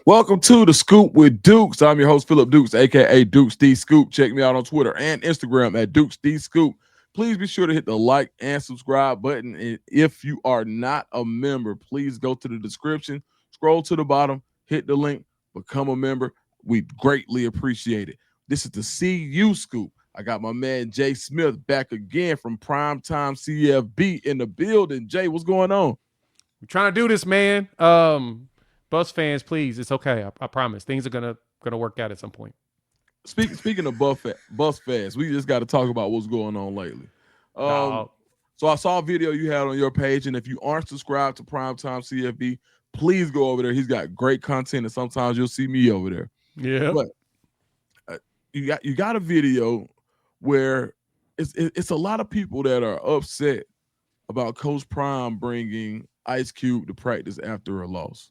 Welcome to the Scoop with Dukes. I'm your host, Philip Dukes, aka DukesTheScoop. Check me out on Twitter and Instagram at DukesTheScoop. Please be sure to hit the like and subscribe button. And if you are not a member, please go to the description, scroll to the bottom, hit the link, become a member. We greatly appreciate it. This is the CU Scoop. I got my man Jay Smith back again from Primetime CFB in the building. Jay, what's going on? We're trying to do this, man. Bus fans, please. It's okay. I promise. Things are gonna work out at some point. Speaking of bus fast, we just got to talk about what's going on lately. Um, Dog. so I saw a video you had on your page, and if you aren't subscribed to Primetime CFB, please go over there. He's got great content, and sometimes you'll see me over there. Yeah. But uh, you got a video where it's a lot of people that are upset about Coach Prime bringing Ice Cube to practice after a loss.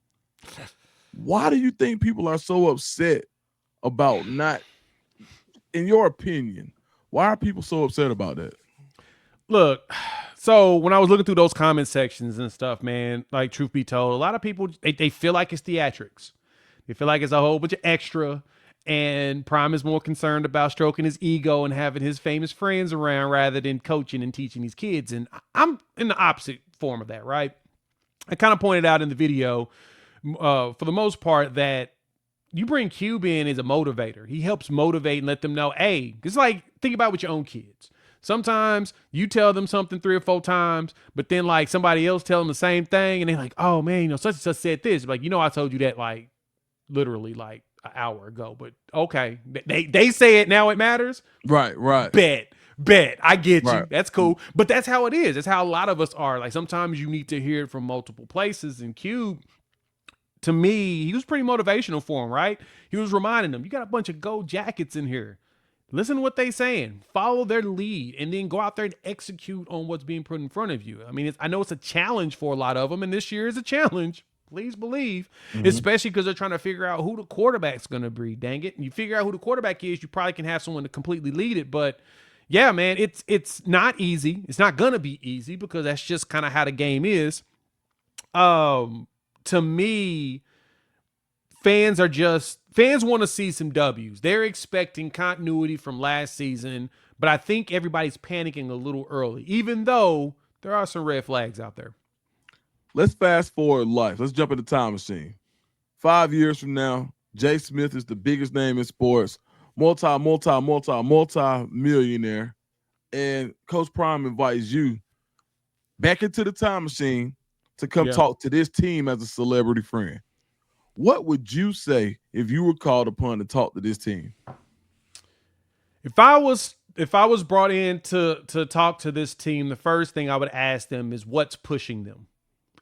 Why do you think people are so upset about not, in your opinion, why are people so upset about that? Look. So when I was looking through those comment sections and stuff, man, like truth be told, a lot of people they feel like it's theatrics. They feel like it's a whole bunch of extra. And Prime is more concerned about stroking his ego and having his famous friends around rather than coaching and teaching these kids. And I'm in the opposite form of that, right? I kind of pointed out in the video, for the most part, that you bring Cube in as a motivator. He helps motivate and let them know, hey, it's like, think about it with your own kids. Sometimes you tell them something 3 or 4 times, but then like somebody else tell them the same thing, and they're like, "Oh man, such and such said this." Like, I told you that like literally like an hour ago, but okay, they say it now. It matters. Right, right, Bet. I get right. you. That's cool. But that's how it is. That's how a lot of us are. Like sometimes you need to hear it from multiple places. And Cube, to me, he was pretty motivational for him, right? He was reminding them, you got a bunch of gold jackets in here. Listen to what they saying. Follow their lead, and then go out there and execute on what's being put in front of you. I mean, I know it's a challenge for a lot of them, and this year is a challenge. Please believe, Mhm. especially because they're trying to figure out who the quarterback's going to be. Dang it! And you figure out who the quarterback is, you probably can have someone to completely lead it. But yeah, man, it's not easy. It's not gonna be easy because that's just kind of how the game is. To me, fans want to see some W's. They're expecting continuity from last season, but I think everybody's panicking a little early, even though there are some red flags out there. Let's fast forward life. Let's jump in the time machine. 5 years from now, Jay Smith is the biggest name in sports, multi millionaire, and Coach Prime invites you back into the time machine to come Yeah. talk to this team as a celebrity friend. What would you say if you were called upon to talk to this team? If I was brought in to talk to this team, the first thing I would ask them is what's pushing them.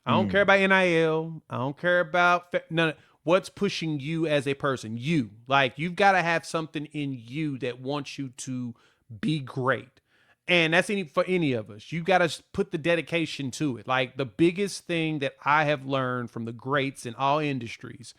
I don't care Mm. about NIL. I don't care about none. What's pushing you as a person? You like you've got to have something in you that wants you to be great, and that's for any of us. You got to put the dedication to it. Like the biggest thing that I have learned from the greats in all industries,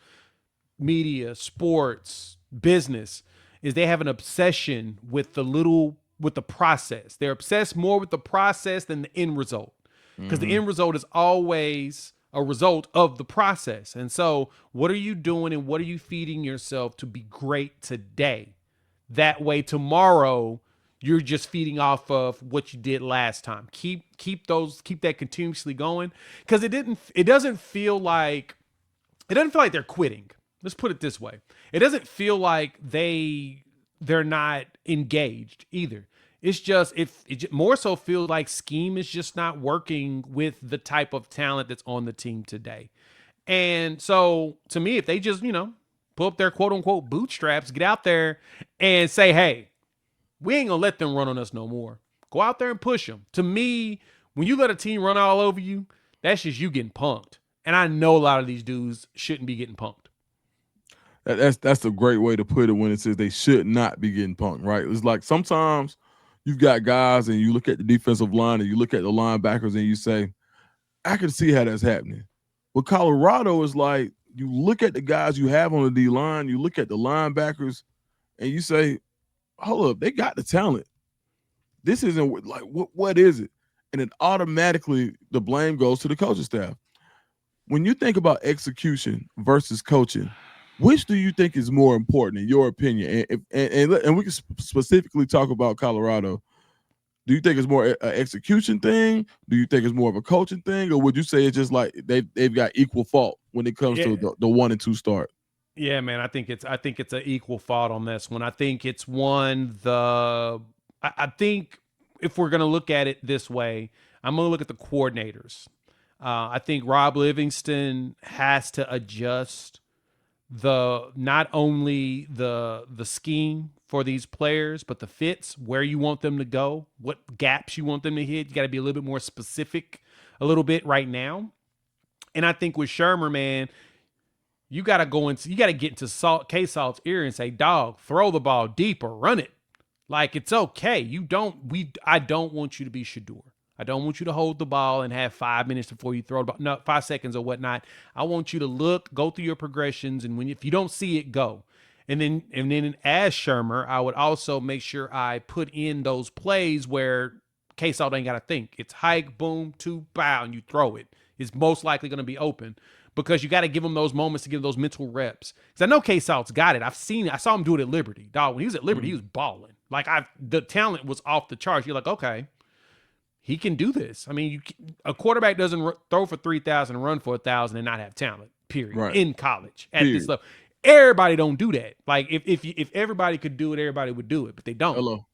media, sports, business, is they have an obsession with the process. They're obsessed more with the process than the end result because the Hmm. end result is always a result of the process. And so, what are you doing and what are you feeding yourself to be great today? That way, tomorrow you're just feeding off of what you did last time. Keep that continuously going because it doesn't feel like they're quitting. Let's put it this way. It doesn't feel like they're not engaged either. It's just it more so feels like scheme is just not working with the type of talent that's on the team today. And so to me, if they just, pull up their quote unquote bootstraps, get out there and say, hey, we ain't gonna let them run on us no more. Go out there and push them. To me, when you let a team run all over you, that's just you getting punked. And I know a lot of these dudes shouldn't be getting punked. That's a great way to put it when it says they should not be getting punked, right? It's like sometimes you've got guys and you look at the defensive line and you look at the linebackers and you say, I can see how that's happening. But Colorado is like you look at the guys you have on the D line, you look at the linebackers, and you say, hold up, they got the talent. This isn't like what is it? And then automatically the blame goes to the coaching staff. When you think about execution versus coaching, Which do you think is more important in your opinion? And we can specifically talk about Colorado. Do you think it's more an execution thing? Do you think it's more of a coaching thing, or would you say it's just like they've got equal fault when it comes Yeah, to the 1 and 2 start? yeah, man. I think it's an equal fault on this one. I think it's one the. I think if we're gonna look at it this way, I'm gonna look at the coordinators. I think Rob Livingston has to adjust the not only the scheme for these players, but the fits, where you want them to go, what gaps you want them to hit. You got to be a little bit more specific a little bit right now. And I think with Shermer, man, you got to get into K Salt's ear and say, dog, throw the ball deeper, run it. Like it's okay. I don't want you to be Shador. I don't want you to hold the ball and have 5 minutes before you throw the ball. No, 5 seconds or whatnot. I want you to look, go through your progressions, and if you don't see it, go. And then as Shermer, I would also make sure I put in those plays where K-Salt ain't got to think. It's hike, boom, two, bow, and you throw it. It's most likely going to be open because you got to give him those moments to give those mental reps. Because I know K-Salt's got it. I saw him do it at Liberty. Dog, when he was at Liberty, he was balling. Like the talent was off the charts. You're like, okay, he can do this. I mean, a quarterback doesn't throw for 3,000 and run for 1,000 and not have talent. Period. Right. In college at Period. this level, everybody don't do that. Like if everybody could do it, everybody would do it, but they don't. Hello.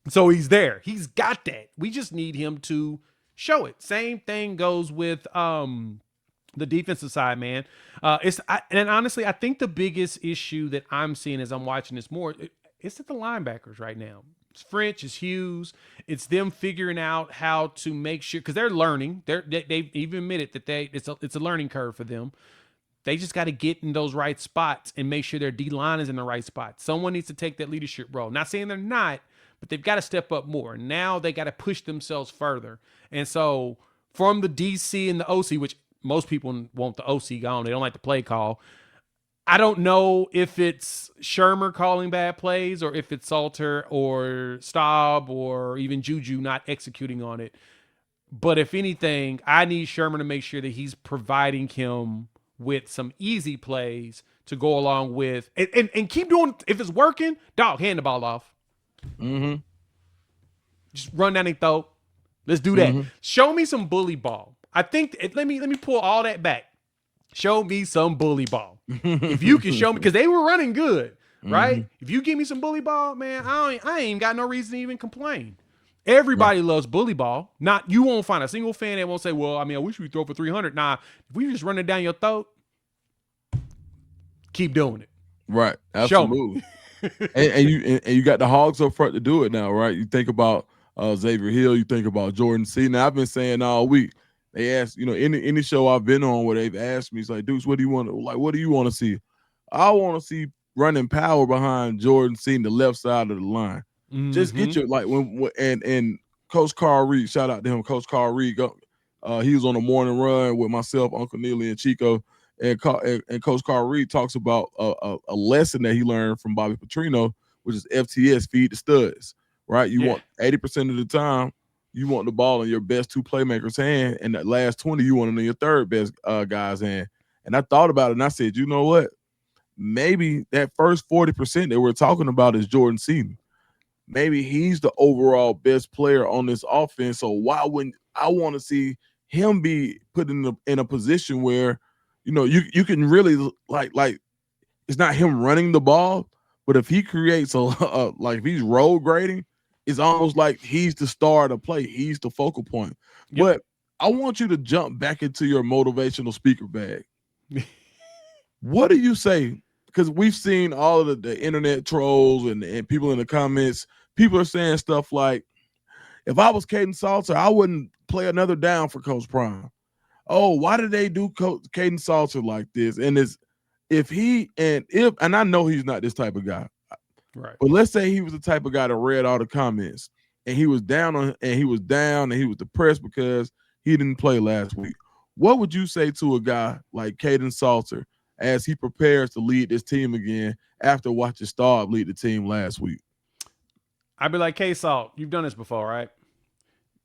So he's there. He's got that. We just need him to show it. Same thing goes with the defensive side, man. And honestly, I think the biggest issue that I'm seeing as I'm watching this more, it's at the linebackers right now. It's French, it's Hughes. It's them figuring out how to make sure, because they're learning. They've even admitted that it's a learning curve for them. They just got to get in those right spots and make sure their D line is in the right spot. Someone needs to take that leadership role. Not saying they're not, but they've got to step up more. Now they got to push themselves further. And so from the DC and the OC, which most people want the OC gone, they don't like the play call. I don't know if it's Shermer calling bad plays or if it's Salter or Staub or even Juju not executing on it. But if anything, I need Shermer to make sure that he's providing him with some easy plays to go along with and keep doing. If it's working, dog, hand the ball off. Mm-hmm. Just run down their throat. Let's do that. Mm-hmm. Show me some bully ball. I think let me pull all that back. Show me some bully ball. If you can show me, because they were running good, right? Mm-hmm. If you give me some bully ball, man, I ain't got no reason to even complain. Everybody loves bully ball. Not you won't find a single fan that won't say, "Well, I mean, I wish we throw for 300." Nah, if we just run it down your throat, keep doing it. Right. Show me. Absolutely. and you got the Hogs up front to do it now, right? You think about Xavier Hill, you think about Jordan C. Now I've been saying all week. They asked, any show I've been on where they've asked me, it's like, Dukes, what do you want to see? I want to see running power behind Jordan C. in the left side of the line. Mm-hmm. Just get your and Coach Carl Reed, shout out to him, Coach Carl Reed. He was on the morning run with myself, Uncle Neely, and Chico. And Coach Carl Reed talks about a lesson that he learned from Bobby Petrino, which is FTS, feed the studs, right? You want 80% of the time, you want the ball in your best two playmakers' hand, and that last 20, you want it in your third best guy's hand. And I thought about it, and I said, you know what? Maybe that first 40% that we're talking about is Jordan Seaton. Maybe he's the overall best player on this offense. So why wouldn't I want to see him be put in a position where, you can really like it's not him running the ball, but if he creates like if he's road grading, it's almost like he's the star of the play. He's the focal point. Yep. But I want you to jump back into your motivational speaker bag. What do you say? Because we've seen all of the internet trolls and people in the comments. People are saying stuff like, if I was Caden Salter, I wouldn't play another down for Coach Prime. Oh, why did they do Caden Salter like this? And and I know he's not this type of guy. Right. But let's say he was the type of guy that read all the comments and he was down and he was depressed because he didn't play last week. What would you say to a guy like Caden Salter as he prepares to lead this team again after watching Staub lead the team last week? I'd be like, K-Salt, you've done this before, right?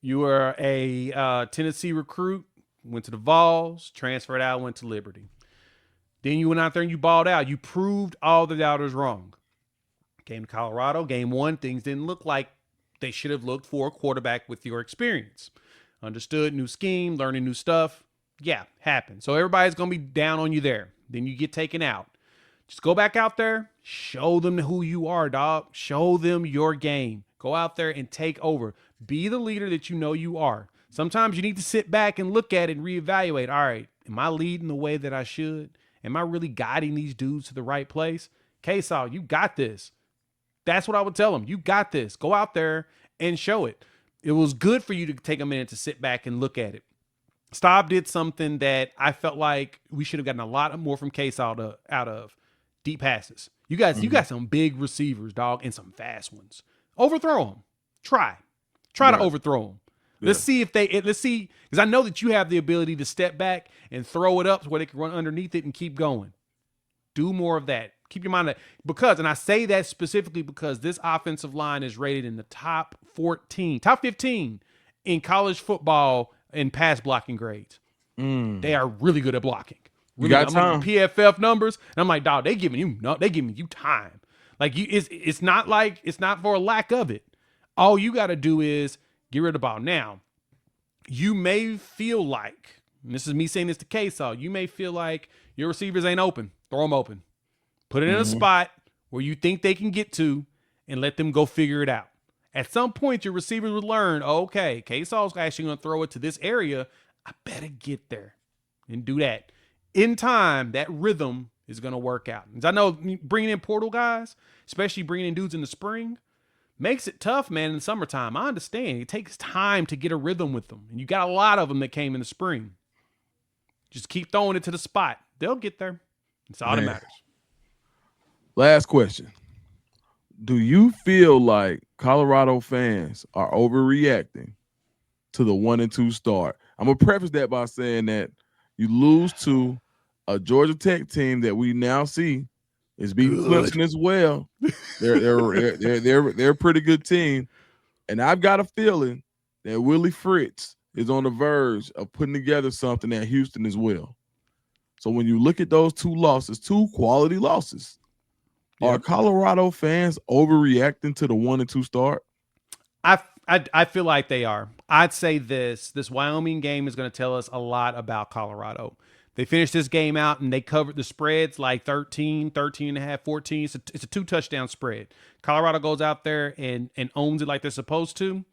You were a Tennessee recruit, went to the Vols, transferred out, went to Liberty. Then you went out there and you balled out. You proved all the doubters wrong. Came to Colorado, game one, things didn't look like they should have looked for a quarterback with your experience. Understood, new scheme, learning new stuff. Yeah, happened. So everybody's going to be down on you there. Then you get taken out. Just go back out there, show them who you are, dog. Show them your game. Go out there and take over. Be the leader that you know you are. Sometimes you need to sit back and look at it and reevaluate. All right, am I leading the way that I should? Am I really guiding these dudes to the right place? K-Saw, you got this. That's what I would tell them. You got this. Go out there and show it. It was good for you to take a minute to sit back and look at it. Staub did something that I felt like we should have gotten a lot more from K-Saw out of. Deep passes. You got some big receivers, dog, and some fast ones. Overthrow them. Try to overthrow them. Yeah. Let's see, because I know that you have the ability to step back and throw it up to where they can run underneath it and keep going. Do more of that. Keep your mind and I say that specifically because this offensive line is rated in the top 15 in college football in pass blocking grades. They are really good at blocking. Really, you got time. PFF numbers, and I'm like, dog, they giving you time. Like it's not for a lack of it. All you got to do is get rid of the ball. Now, you may feel like, and this is me saying this to K-Saw, you may feel like your receivers ain't open. Throw them open. Put it in a spot where you think they can get to, and let them go figure it out. At some point, your receivers would learn, okay, K-Saw's actually going to throw it to this area. I better get there and do that. In time, that rhythm is going to work out. As I know, bringing in portal guys, especially bringing in dudes in the spring, makes it tough, man, in the summertime. I understand. It takes time to get a rhythm with them. And you got a lot of them that came in the spring. Just keep throwing it to the spot. They'll get there. It's all that matters. Last question. Do you feel like Colorado fans are overreacting to the 1-2 start? I'm going to preface that by saying that you lose to a Georgia Tech team that we now see is beating Clemson as well. They're a pretty good team, and I've got a feeling that Willie Fritz is on the verge of putting together something at Houston as well. So when you look at those two losses, two quality losses, are Colorado fans overreacting to the 1-2 start? I feel like they are. I'd say this Wyoming game is going to tell us a lot about Colorado. They finished this game out and they covered the spreads like 13 and a half, 14. It's a 2-touchdown spread. Colorado goes out there and owns it like they're supposed to.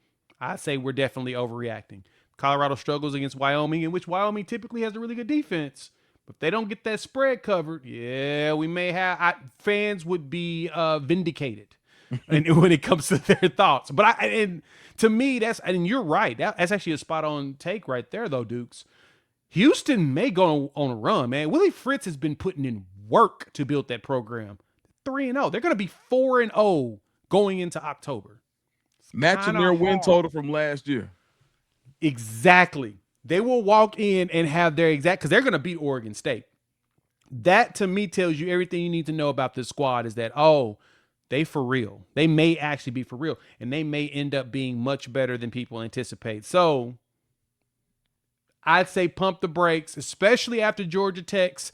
I'd say we're definitely overreacting. Colorado struggles against Wyoming, in which Wyoming typically has a really good defense. But if they don't get that spread covered, we may have fans would be vindicated. And when it comes to their thoughts, but to me, and you're right. That's actually a spot on take right there, though, Dukes. Houston may go on a run, man. Willie Fritz has been putting in work to build that program. 3-0. They're going to be 4-0 going into October. Matching their win total from last year. Exactly. They will walk in and have their exact, because they're going to beat Oregon State. That to me tells you everything you need to know about this squad is that, they for real. They may actually be for real, and they may end up being much better than people anticipate. So I'd say pump the brakes, especially after Georgia Tech's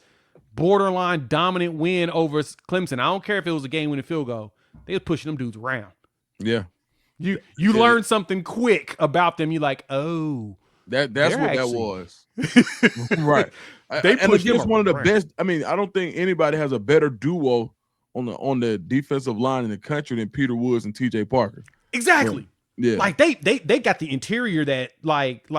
borderline dominant win over Clemson. I don't care if it was a game-winning field goal. They was pushing them dudes around. Yeah. You learn something quick about them. You're like, oh. That's what that was. Right. And against one of the best. I mean, I don't think anybody has a better duo on the defensive line in the country than Peter Woods and TJ Parker. Exactly. Yeah. Like they got the interior that like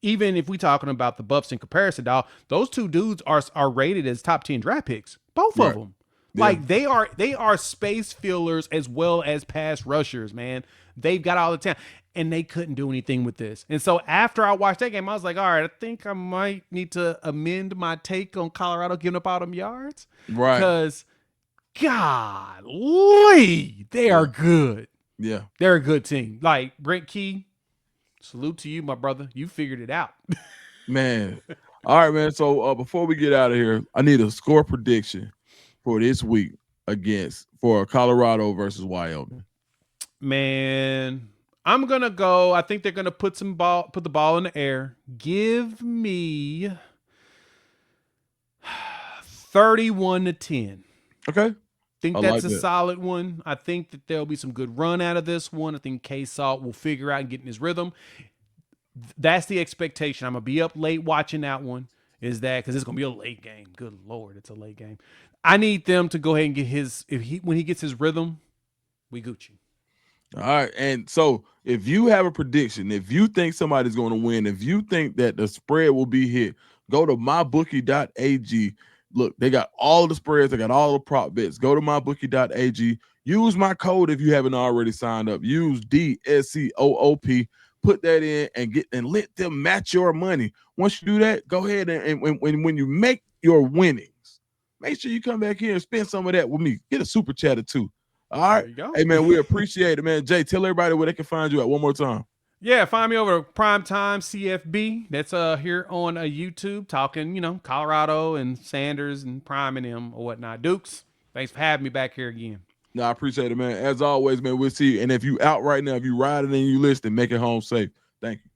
even if we talking about the Buffs in comparison, dog, those two dudes are rated as top 10 draft picks. Both of them. Yeah. Like they are space fillers as well as pass rushers, man. They've got all the talent. And they couldn't do anything with this. And so after I watched that game, I was like, all right, I think I might need to amend my take on Colorado giving up all them yards. Right. Because, golly, they are good. Yeah. They're a good team. Like, Brent Key, salute to you, my brother. You figured it out. Man. All right, man. So before we get out of here, I need a score prediction for this week for Colorado versus Wyoming. Man, I'm going to go. I think they're going to put the ball in the air. Give me 31-10. Okay. I Think that's like a that. solid one. I think that there'll be some good run out of this one. I think K Salt will figure out and get in his rhythm. That's the expectation. I'm gonna be up late watching that one. Is that because it's gonna be a late game? Good lord, it's a late game. I need them to go ahead and get his when he gets his rhythm, we Gucci. All right. And so if you have a prediction, if you think somebody's going to win, if you think that the spread will be hit, go to mybookie.ag. Look, they got all the spreads, they got all the prop bets. Go to mybookie.ag. Use my code if you haven't already signed up. Use DSCOOP. Put that in and get and let them match your money. Once you do that, go ahead and when you make your winnings, make sure you come back here and spend some of that with me. Get a super chat or two. All There right. you go. Hey man, we appreciate it, man. Jay, tell everybody where they can find you at one more time. Yeah, find me over at Primetime CFB. That's here on YouTube, talking, Colorado and Sanders and Prime and them or whatnot. Dukes, thanks for having me back here again. No, I appreciate it, man. As always, man, we'll see you. And if you out right now, if you riding and you listening, make it home safe. Thank you.